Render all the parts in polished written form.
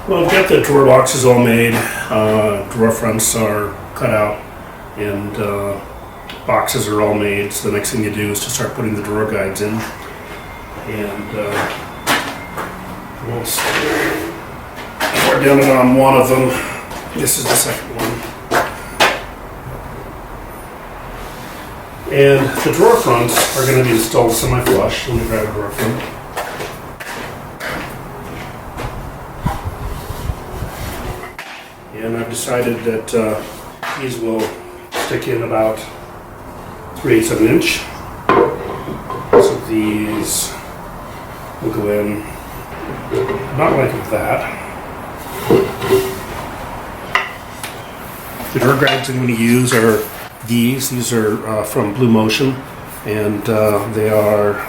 Well, I've got the drawer boxes all made. Drawer fronts are cut out, and boxes are all made. So the next thing you do is to start putting the drawer guides in, and we'll start down it on one of them. This is the second one. And the drawer fronts are going to be installed semi-flush. Let me grab a drawer front. And I've decided that these will stick in about 3/8 of an inch. So these will go in not like that. The drawer guides I'm going to use are these. These are from Blue Motion, and they are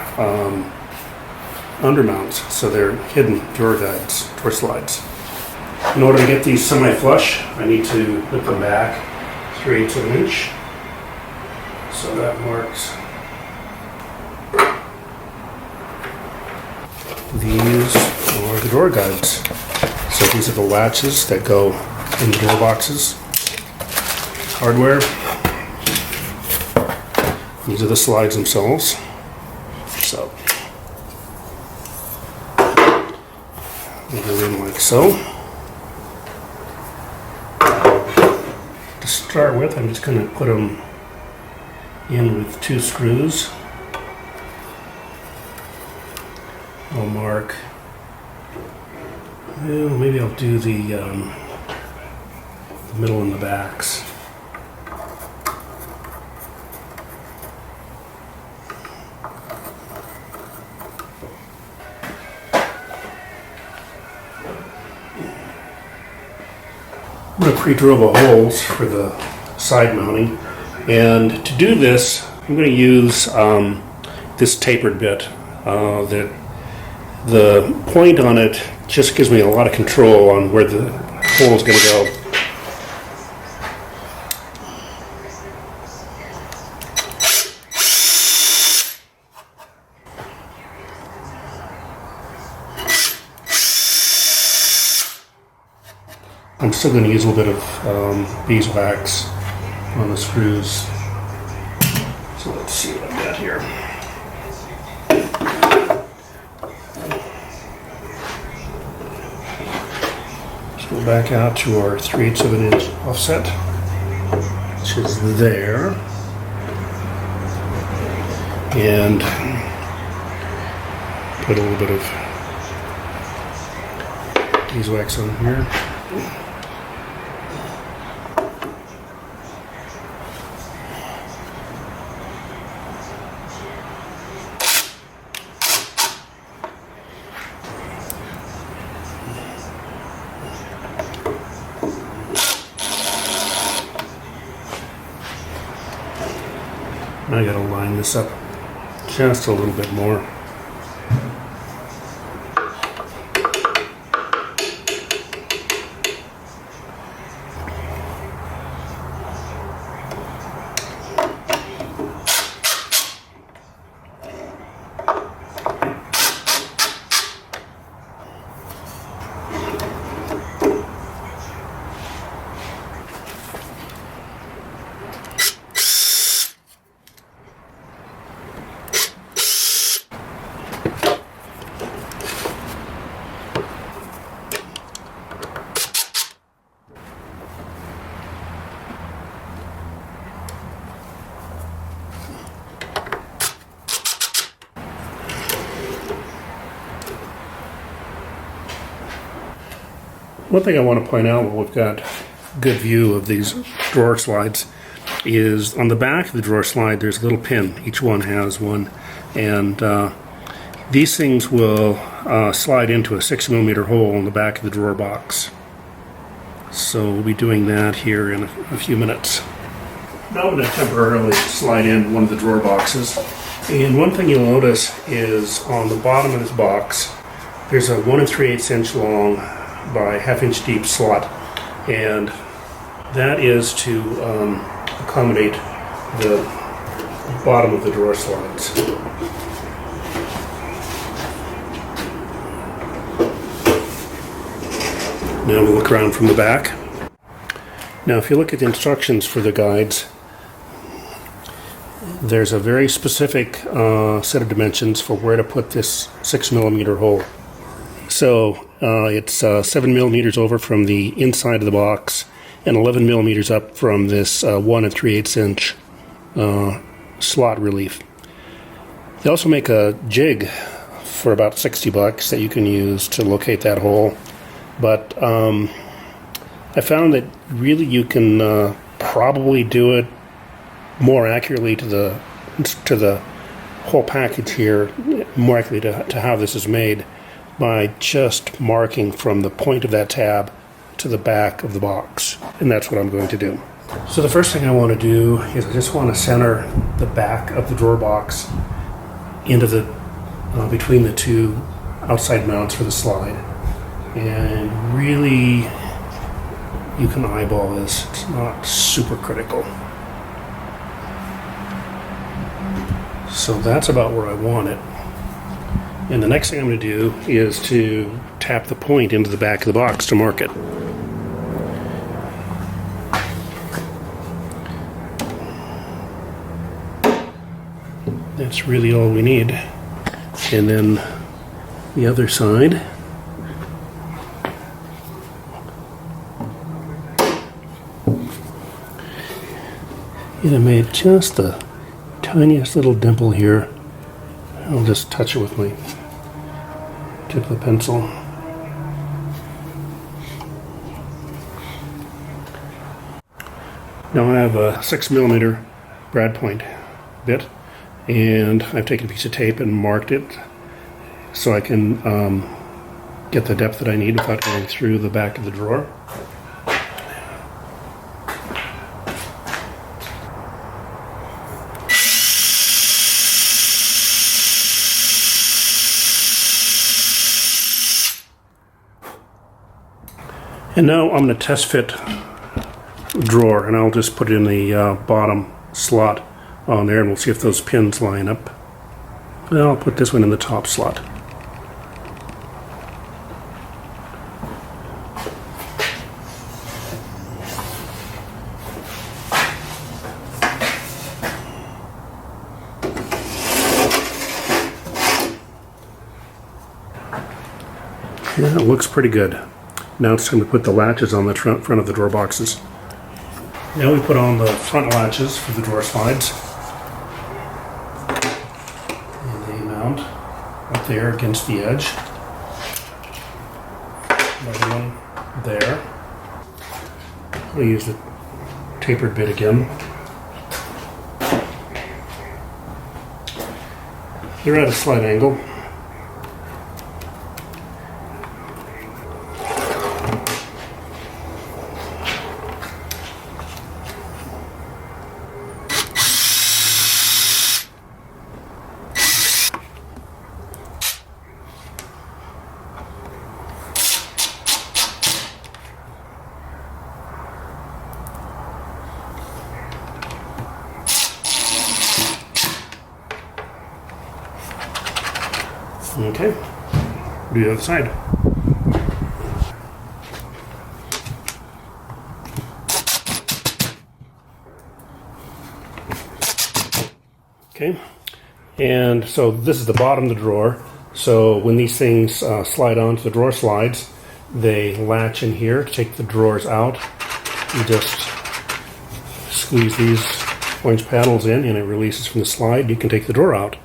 undermounts, so they're hidden drawer guides, drawer slides. In order to get these semi-flush, I need to put them back 3/8 of an inch. So that marks these are the drawer guides. So these are the latches that go in the drawer boxes. Hardware. These are the slides themselves. So they go in like so. To start with, I'm just going to put them in with 2 screws. I'll mark. Well, maybe I'll do the middle and the backs. I'm going to pre-drill the holes for the side mounting, and to do this I'm going to use this tapered bit. That the point on it just gives me a lot of control on where the hole is going to go. I'm still going to use a little bit of beeswax on the screws. So let's see what I've got here. Let's go back out to our 3/8 of an inch offset, which is there. And put a little bit of beeswax on here. I gotta line this up just a little bit more. One thing I want to point out while we've got a good view of these drawer slides is on the back of the drawer slide there's a little pin. Each one has one, and these things will slide into a 6mm hole in the back of the drawer box. So we'll be doing that here in a few minutes. Now I'm going to temporarily slide in one of the drawer boxes, and one thing you'll notice is on the bottom of this box there's a 1 3/8 inch long by 1/2 inch deep slot, and that is to accommodate the bottom of the drawer slides. Now we'll look around from the back. Now if you look at the instructions for the guides, there's a very specific set of dimensions for where to put this 6mm hole. So it's 7 millimeters over from the inside of the box and 11 millimeters up from this 1 3/8 inch slot relief. They also make a jig for about $60 that you can use to locate that hole. But I found that really you can probably do it more accurately to the whole package here, more accurately to how this is made, by just marking from the point of that tab to the back of the box. And that's what I'm going to do. So the first thing I want to do is I just want to center the back of the drawer box into the between the two outside mounts for the slide. And really, you can eyeball this. It's not super critical. So that's about where I want it. And the next thing I'm going to do is to tap the point into the back of the box to mark it. That's really all we need. And then the other side. And I made just the tiniest little dimple here. I'll just touch it with my tip of the pencil. Now I have a 6mm brad point bit, and I've taken a piece of tape and marked it so I can get the depth that I need without going through the back of the drawer. And now I'm going to test fit the drawer, and I'll just put it in the bottom slot on there, and we'll see if those pins line up. And I'll put this one in the top slot. Yeah, it looks pretty good. Now it's time to put the latches on the front of the drawer boxes. Now we put on the front latches for the drawer slides. And they mount up there against the edge. Another one there. I'll use the tapered bit again. They're at a slight angle. Okay, do the other side. Okay, and so this is the bottom of the drawer. So when these things slide onto the drawer slides, they latch in here to take the drawers out. You just squeeze these orange panels in and it releases from the slide. You can take the drawer out.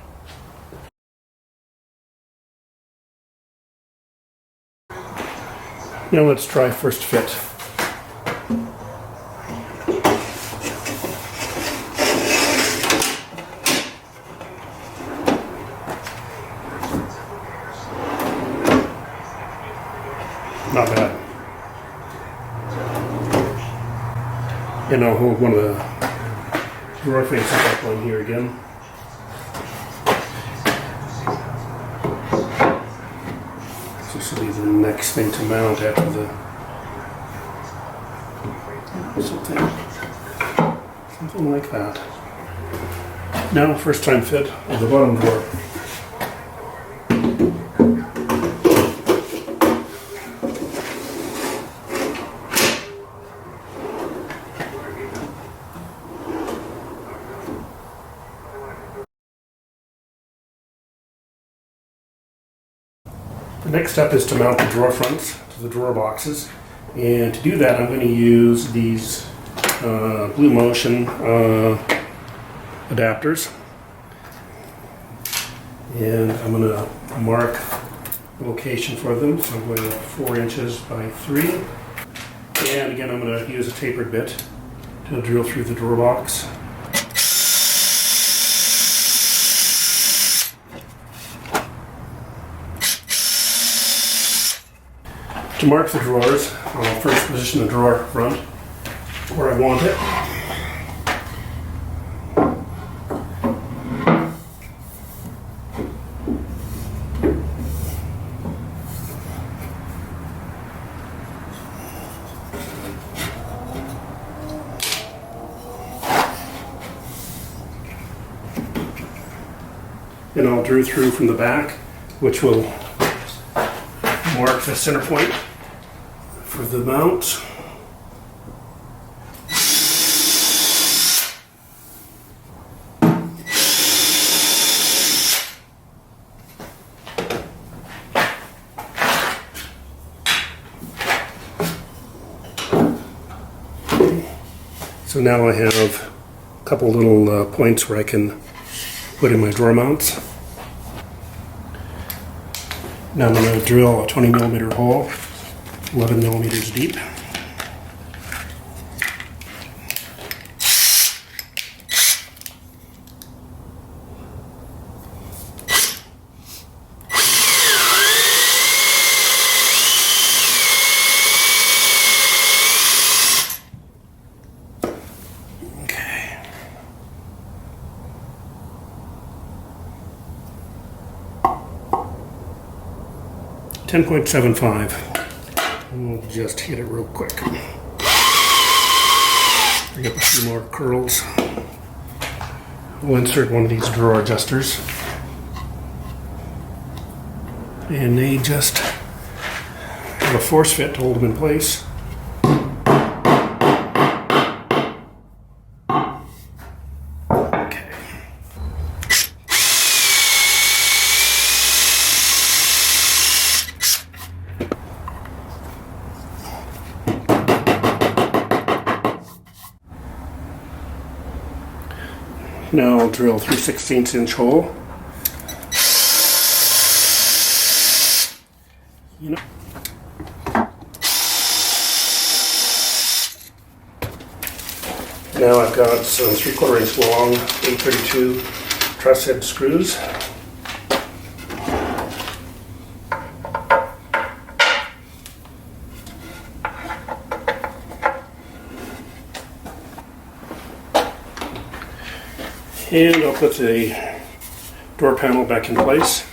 Now let's try first fit. Not bad. And I'll hold one of the drawer faces up on here again. This will be the next thing to mount after the something like that. Now, first time fit of the bottom drawer. The next step is to mount the drawer fronts to the drawer boxes. And to do that, I'm going to use these Blue Motion adapters. And I'm going to mark the location for them. So I'm going 4 inches by 3. And again, I'm going to use a tapered bit to drill through the drawer box. To mark the drawers, I'll first position the drawer front where I want it. And I'll drill through from the back, which will mark the center point for the mount. So now I have a couple little points where I can put in my drawer mounts. Now I'm going to drill a 20mm hole, 11mm deep. Okay. 10.75. We'll just hit it real quick. Bring up a few more curls. We'll insert one of these drawer adjusters. And they just have a force fit to hold them in place. Now I'll drill 3/16 inch hole. Now I've got some 3/4 inch long 832 truss head screws. And I'll put the door panel back in place.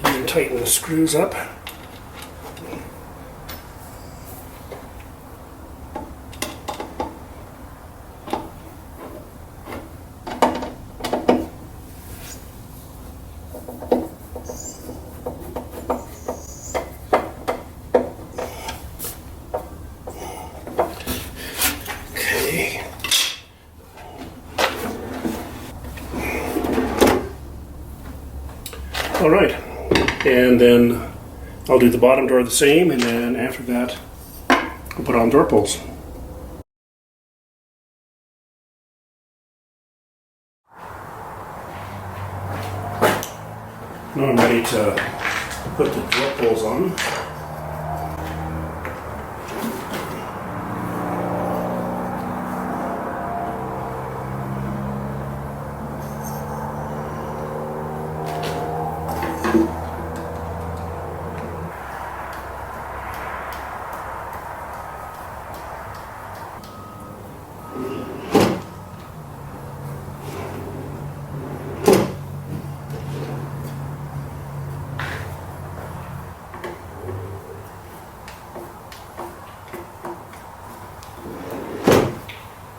And tighten the screws up. All right, and then I'll do the bottom door the same, and then after that I'll put on door pulls. Now I'm ready to put the door pulls on.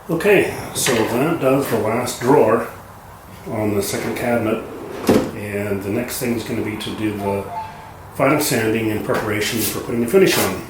Okay, so that does the last drawer on the second cabinet, and the next thing is going to be to do the final sanding in preparation for putting the finish on.